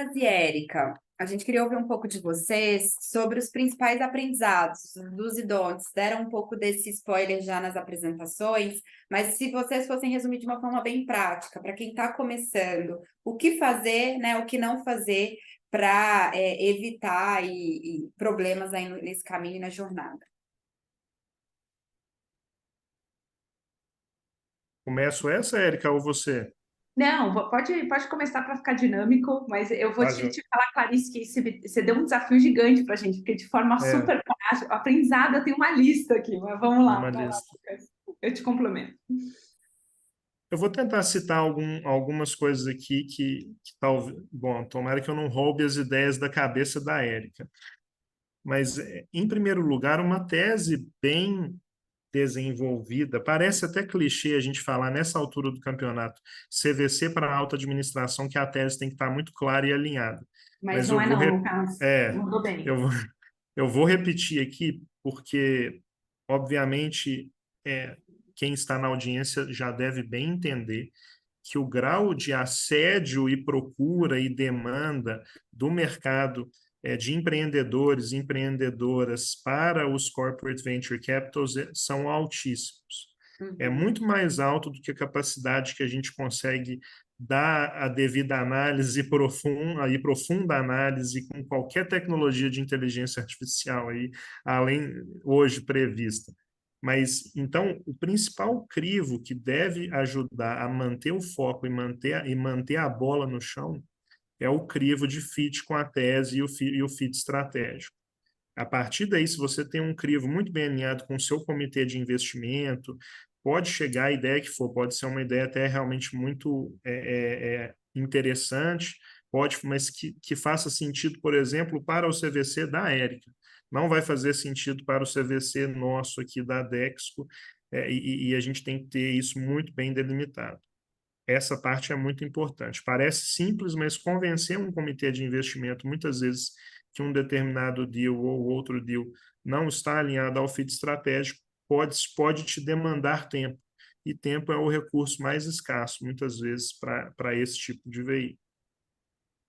Jonas e Érica, a gente queria ouvir um pouco de vocês sobre os principais aprendizados dos e don'ts. Deram um pouco desse spoiler já nas apresentações, mas se vocês fossem resumir de uma forma bem prática, para quem está começando, o que fazer, né, o que não fazer para evitar e problemas aí nesse caminho e na jornada. Começo essa, Érica, ou você? Não, pode começar para ficar dinâmico, mas eu vou Tá, te falar, Clarice, que você deu um desafio gigante para a gente, porque de forma é, super prática, aprendizado, eu tenho uma lista aqui, mas vamos lá, uma vai lá, lista. Lucas. Eu te complemento. Eu vou tentar citar algumas coisas aqui que talvez... Bom, tomara que eu não roube as ideias da cabeça da Érica. Mas, em primeiro lugar, uma tese bem desenvolvida, parece até clichê a gente falar nessa altura do campeonato, CVC para alta administração, que a tese tem que estar muito clara e alinhada. Mas Mas não eu é vou, não, Lucas. é, Mandou bem. eu vou, eu vou repetir aqui, porque, obviamente, é, quem está na audiência já deve bem entender que o grau de assédio e procura e demanda do mercado de empreendedores e empreendedoras para os corporate venture capitals são altíssimos. É Uhum. muito mais alto do que a capacidade que a gente consegue dar a devida análise e profunda análise com qualquer tecnologia de inteligência artificial aí, além hoje prevista. Mas, então, o principal crivo que deve ajudar a manter o foco e manter a bola no chão é o crivo de fit com a tese e o fit estratégico. A partir daí, se você tem um crivo muito bem alinhado com o seu comitê de investimento, pode chegar a ideia que for, pode ser uma ideia até realmente muito interessante, pode, mas que faça sentido, por exemplo, para o CVC da Érica. Não vai fazer sentido para o CVC nosso aqui da Dexco, e a gente tem que ter isso muito bem delimitado. Essa parte é muito importante. Parece simples, mas convencer um comitê de investimento, muitas vezes, que um determinado deal ou outro deal não está alinhado ao fit estratégico, pode te demandar tempo. E tempo é o recurso mais escasso, muitas vezes, para esse tipo de veículo.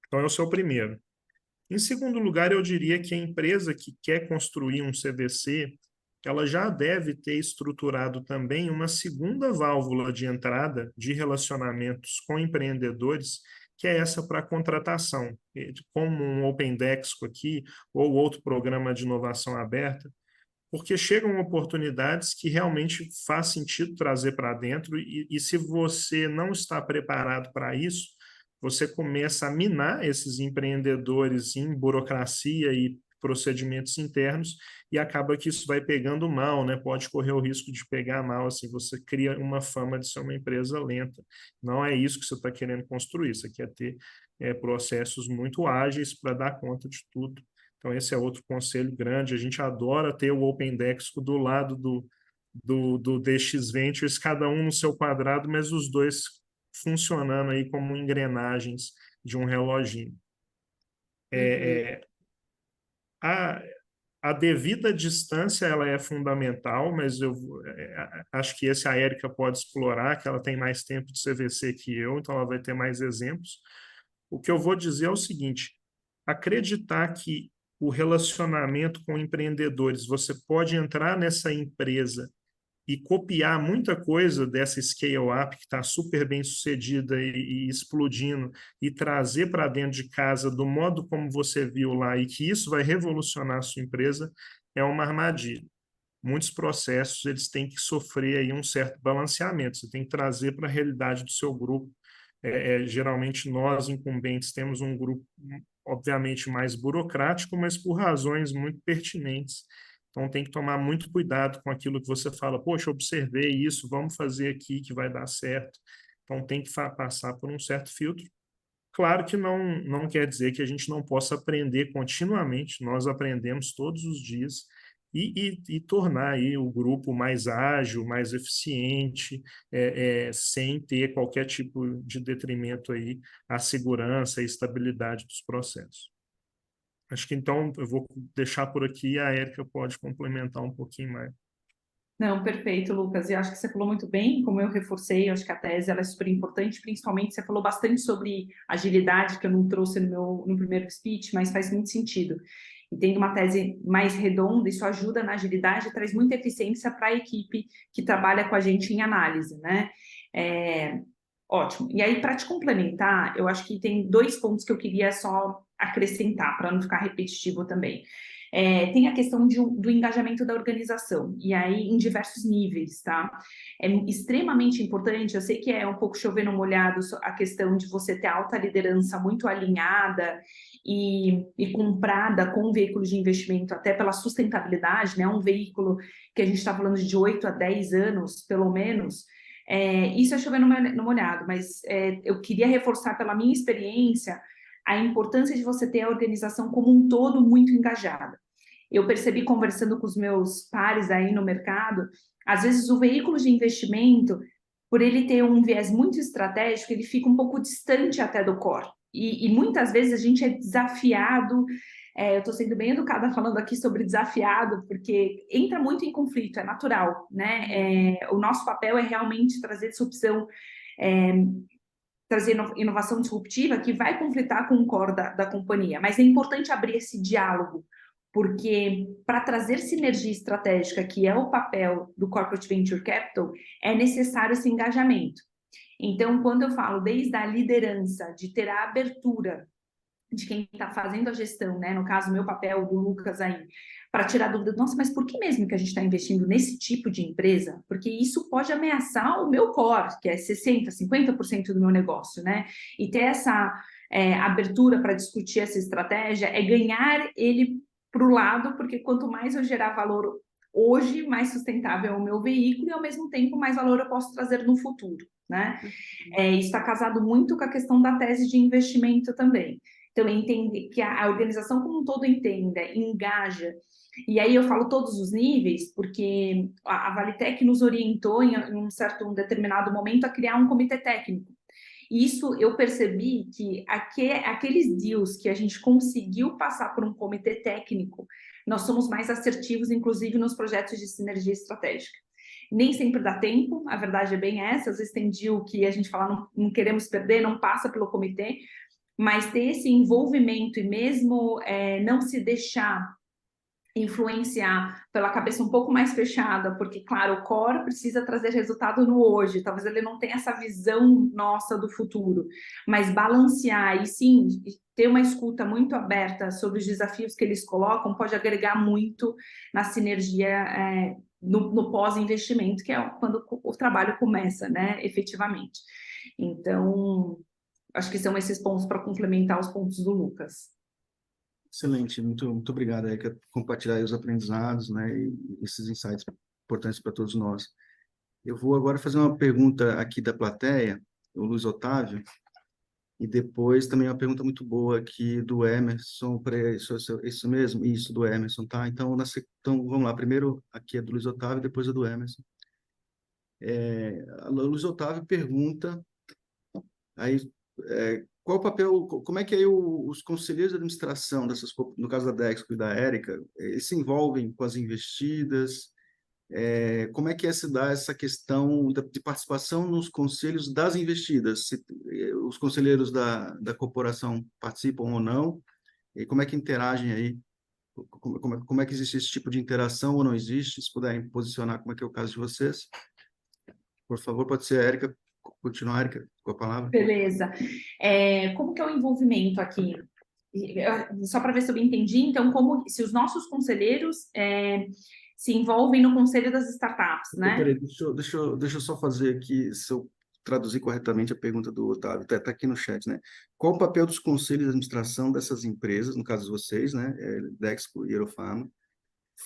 Então, esse é o primeiro. Em segundo lugar, eu diria que a empresa que quer construir um CVC, ela já deve ter estruturado também uma segunda válvula de entrada de relacionamentos com empreendedores, que é essa para contratação, como um Open Dexco aqui, ou outro programa de inovação aberta, porque chegam oportunidades que realmente faz sentido trazer para dentro, e se você não está preparado para isso, você começa a minar esses empreendedores em burocracia e procedimentos internos, e acaba que isso vai pegando mal, né? Pode correr o risco de pegar mal, assim, você cria uma fama de ser uma empresa lenta. Não é isso que você está querendo construir, você quer ter processos muito ágeis para dar conta de tudo. Então, esse é outro conselho grande. A gente adora ter o Open Dexco do lado do DX Ventures, cada um no seu quadrado, mas os dois funcionando aí como engrenagens de um reloginho. Uhum. A, a devida distância ela é fundamental, mas eu acho que esse a Érica pode explorar, que ela tem mais tempo de CVC que eu, então ela vai ter mais exemplos. O que eu vou dizer é o seguinte: acreditar que o relacionamento com empreendedores, você pode entrar nessa empresa e copiar muita coisa dessa scale-up que está super bem sucedida e explodindo, e trazer para dentro de casa do modo como você viu lá, e que isso vai revolucionar a sua empresa, é uma armadilha. Muitos processos eles têm que sofrer aí um certo balanceamento, você tem que trazer para a realidade do seu grupo. Geralmente nós, incumbentes, temos um grupo, obviamente, mais burocrático, mas por razões muito pertinentes. Então, tem que tomar muito cuidado com aquilo que você fala, poxa, observei isso, vamos fazer aqui que vai dar certo. Então, tem que passar por um certo filtro. Claro que não quer dizer que a gente não possa aprender continuamente, nós aprendemos todos os dias, e tornar aí o grupo mais ágil, mais eficiente, sem ter qualquer tipo de detrimento aí à segurança e estabilidade dos processos. Acho que então eu vou deixar por aqui, e a Érica pode complementar um pouquinho mais. Não, perfeito, Lucas. E acho que você falou muito bem, como eu reforcei, eu acho que a tese ela é super importante, principalmente você falou bastante sobre agilidade, que eu não trouxe no primeiro speech, mas faz muito sentido. E tendo uma tese mais redonda, isso ajuda na agilidade e traz muita eficiência para a equipe que trabalha com a gente em análise, né? É, ótimo. E aí, para te complementar, eu acho que tem 2 pontos que eu queria só acrescentar, para não ficar repetitivo também. Tem a questão do engajamento da organização, e aí em diversos níveis, tá? É extremamente importante, eu sei que é um pouco chover no molhado a questão de você ter alta liderança muito alinhada e comprada com veículos de investimento, até pela sustentabilidade, né? Um veículo que a gente está falando de 8 a 10 anos, pelo menos. Isso é chover no molhado, mas eu queria reforçar pela minha experiência a importância de você ter a organização como um todo muito engajada. Eu percebi conversando com os meus pares aí no mercado, às vezes o veículo de investimento, por ele ter um viés muito estratégico, ele fica um pouco distante até do core. E muitas vezes a gente é desafiado, eu estou sendo bem educada falando aqui sobre desafiado, porque entra muito em conflito, é natural, né? O nosso papel é realmente trazer disrupção, trazer inovação disruptiva que vai conflitar com o core da companhia. Mas é importante abrir esse diálogo, porque para trazer sinergia estratégica, que é o papel do Corporate Venture Capital, é necessário esse engajamento. Então, quando eu falo desde a liderança, de ter a abertura de quem está fazendo a gestão, né? No caso, meu papel, do Lucas aí, para tirar dúvida, nossa, mas por que mesmo que a gente está investindo nesse tipo de empresa? Porque isso pode ameaçar o meu core, que é 60%, 50% do meu negócio, né? E ter essa abertura para discutir essa estratégia é ganhar ele para o lado, porque quanto mais eu gerar valor hoje, mais sustentável é o meu veículo e, ao mesmo tempo, mais valor eu posso trazer no futuro, né? Isso está casado muito com a questão da tese de investimento também. Então, entender que a organização como um todo entenda, engaja. E aí eu falo todos os níveis, porque a Valitec nos orientou em um determinado momento a criar um comitê técnico. E isso eu percebi que aqueles deals que a gente conseguiu passar por um comitê técnico, nós somos mais assertivos, inclusive nos projetos de sinergia estratégica. Nem sempre dá tempo, a verdade é bem essa, às vezes tem deal que a gente fala não queremos perder, não passa pelo comitê, mas ter esse envolvimento e mesmo não se deixar influenciar pela cabeça um pouco mais fechada, porque, claro, o core precisa trazer resultado no hoje, talvez ele não tenha essa visão nossa do futuro, mas balancear e sim, ter uma escuta muito aberta sobre os desafios que eles colocam pode agregar muito na sinergia no pós-investimento, que é quando o trabalho começa, né, efetivamente. Então, acho que são esses pontos para complementar os pontos do Lucas. Excelente, muito obrigado, Érica, por compartilhar aí os aprendizados, né, e esses insights importantes para todos nós. Eu vou agora fazer uma pergunta aqui da plateia, o Luiz Otávio, e depois também uma pergunta muito boa aqui do Emerson, isso mesmo? Isso, do Emerson, tá? Então, vamos lá, primeiro aqui é do Luiz Otávio, depois é do Emerson. O Luiz Otávio pergunta, aí, qual o papel, como é que aí os conselheiros de administração no caso da Dexco e da Érica, se envolvem com as investidas? Como é que se dá essa questão de participação nos conselhos das investidas? Se os conselheiros da corporação participam ou não? E como é que interagem aí? Como é que existe esse tipo de interação ou não existe? Se puderem posicionar como é que é o caso de vocês. Por favor, pode ser a Érica, continuar, Érica, com a palavra. Beleza. Como que é o envolvimento aqui? Só para ver se eu entendi, então, se os nossos conselheiros se envolvem no conselho das startups, né? Peraí, deixa eu só fazer aqui, se eu traduzir corretamente a pergunta do Otávio, está aqui no chat, né? Qual o papel dos conselhos de administração dessas empresas, no caso de vocês, né, Dexco e Aerofarma,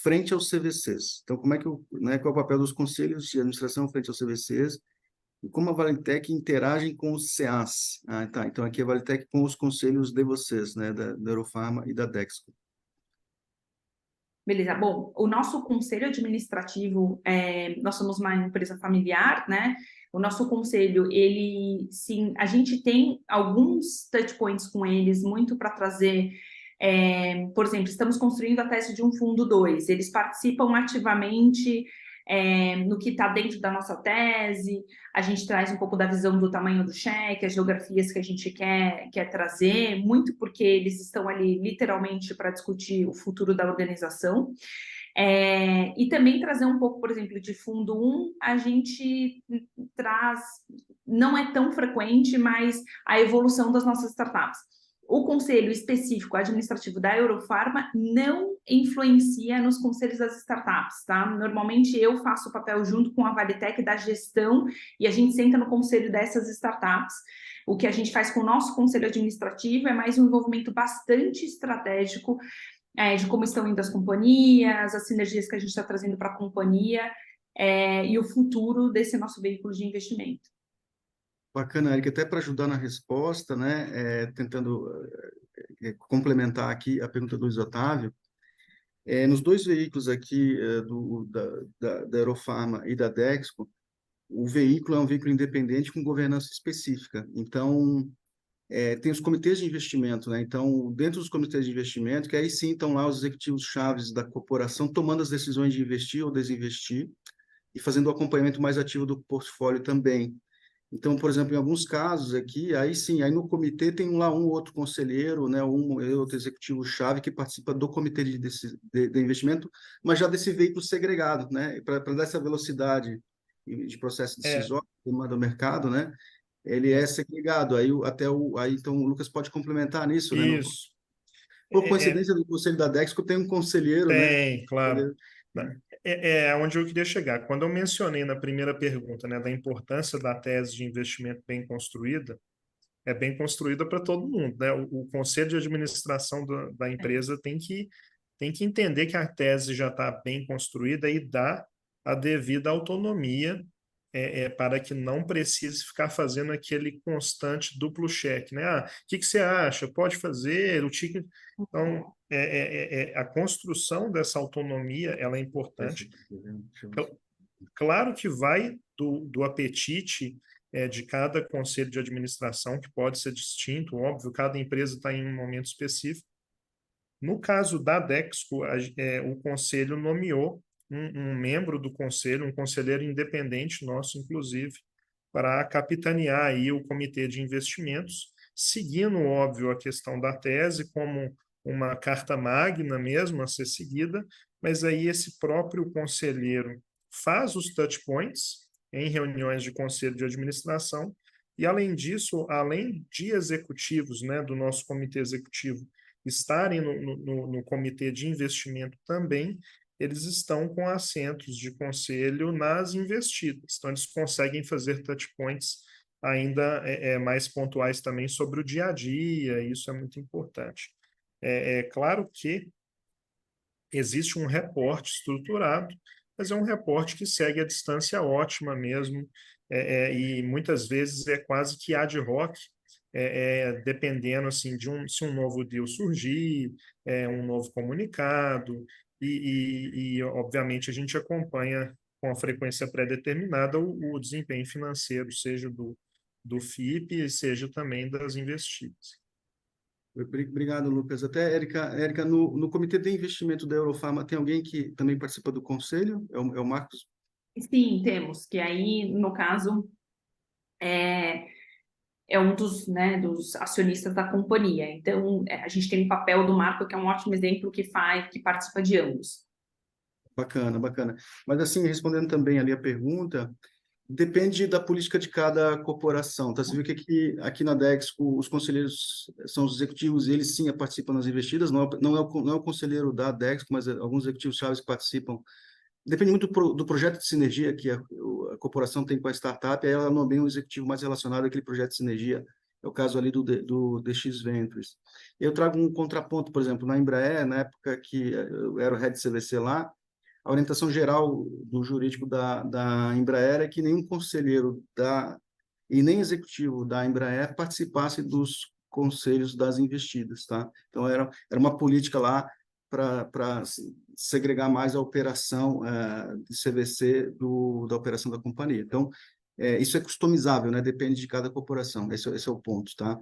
frente aos CVCs? Então, qual é o papel dos conselhos de administração frente aos CVCs e como a Valitec interagem com os CAs? Ah, tá. Então, aqui a Valitec com os conselhos de vocês, né, da Aerofarma e da Dexco. Beleza. Bom, o nosso conselho administrativo, nós somos uma empresa familiar, né? O nosso conselho, sim, a gente tem alguns touch points com eles, muito para trazer, por exemplo, estamos construindo a tese de um fundo 2, eles participam ativamente no que está dentro da nossa tese, a gente traz um pouco da visão do tamanho do cheque, as geografias que a gente quer trazer, muito porque eles estão ali literalmente para discutir o futuro da organização. E também trazer um pouco, por exemplo, de fundo 1, a gente traz, não é tão frequente, mas a evolução das nossas startups. O conselho específico administrativo da Eurofarma não influencia nos conselhos das startups, tá? Normalmente eu faço o papel junto com a Valitec da gestão e a gente senta no conselho dessas startups. O que a gente faz com o nosso conselho administrativo é mais um envolvimento bastante estratégico de como estão indo as companhias, as sinergias que a gente está trazendo para a companhia e o futuro desse nosso veículo de investimento. Bacana, Érica, até para ajudar na resposta, né, tentando complementar aqui a pergunta do Luiz Otávio, nos 2 veículos aqui da Eurofarma e da Dexco, o veículo é um veículo independente com governança específica. Então, tem os comitês de investimento, né? Então, dentro dos comitês de investimento, que aí sim estão lá os executivos chaves da corporação tomando as decisões de investir ou desinvestir e fazendo o acompanhamento mais ativo do portfólio também. Então, por exemplo, em alguns casos aqui, aí sim, aí no comitê tem lá um outro conselheiro, né, outro executivo-chave que participa do comitê de investimento, mas já desse veículo segregado, né, para dar essa velocidade de processo decisório, demanda do mercado, né, ele é segregado. Aí então o Lucas pode complementar nisso, né? Isso. Por coincidência, do conselho da Dexco tem um conselheiro, né? Tem, claro. É onde eu queria chegar. Quando eu mencionei na primeira pergunta, né, da importância da tese de investimento bem construída, é bem construída para todo mundo, né? O conselho de administração da empresa tem que entender que a tese já está bem construída e dar a devida autonomia para que não precise ficar fazendo aquele constante duplo cheque, né? O que você acha? Pode fazer? O ticket... Então, a construção dessa autonomia, ela é importante. Claro que vai do apetite de cada conselho de administração, que pode ser distinto, óbvio, cada empresa está em um momento específico. No caso da Dexco, o conselho nomeou um membro do conselho, um conselheiro independente nosso, inclusive, para capitanear aí o comitê de investimentos, seguindo, óbvio, a questão da tese como uma carta magna mesmo a ser seguida, mas aí esse próprio conselheiro faz os touch points em reuniões de conselho de administração e, além disso, além de executivos, né, do nosso comitê executivo estarem no comitê de investimento também, eles estão com assentos de conselho nas investidas. Então, eles conseguem fazer touch points ainda mais pontuais também sobre o dia a dia, e isso é muito importante. É claro que existe um reporte estruturado, mas é um reporte que segue a distância ótima mesmo, e muitas vezes é quase que ad hoc, dependendo assim, se um novo deal surgir, um novo comunicado, e obviamente a gente acompanha com a frequência pré-determinada o desempenho financeiro, seja do FIP, seja também das investidas. Obrigado, Lucas. Até, Érica, no comitê de investimento da Eurofarma, tem alguém que também participa do conselho? É o Marcos? Sim, temos, que aí, no caso, é um dos acionistas da companhia. Então, a gente tem o papel do Marco, que é um ótimo exemplo que participa de ambos. Bacana, bacana. Mas, assim, respondendo também ali a pergunta, depende da política de cada corporação, tá? Você viu que aqui na Dexco os conselheiros são os executivos e eles sim participam nas investidas, não é o conselheiro da Dexco, mas alguns executivos chaves que participam. Depende muito do projeto de sinergia que a corporação tem com a startup, aí ela nomeia um executivo mais relacionado àquele projeto de sinergia, é o caso ali do DX Ventures. Eu trago um contraponto, por exemplo, na Embraer, na época que eu era o head de CVC lá, a orientação geral do jurídico da Embraer é que nenhum conselheiro e nem executivo da Embraer participasse dos conselhos das investidas, tá? Então, era uma política lá para segregar mais a operação de CVC da operação da companhia. Então, isso é customizável, né? Depende de cada corporação. Esse é o ponto, tá?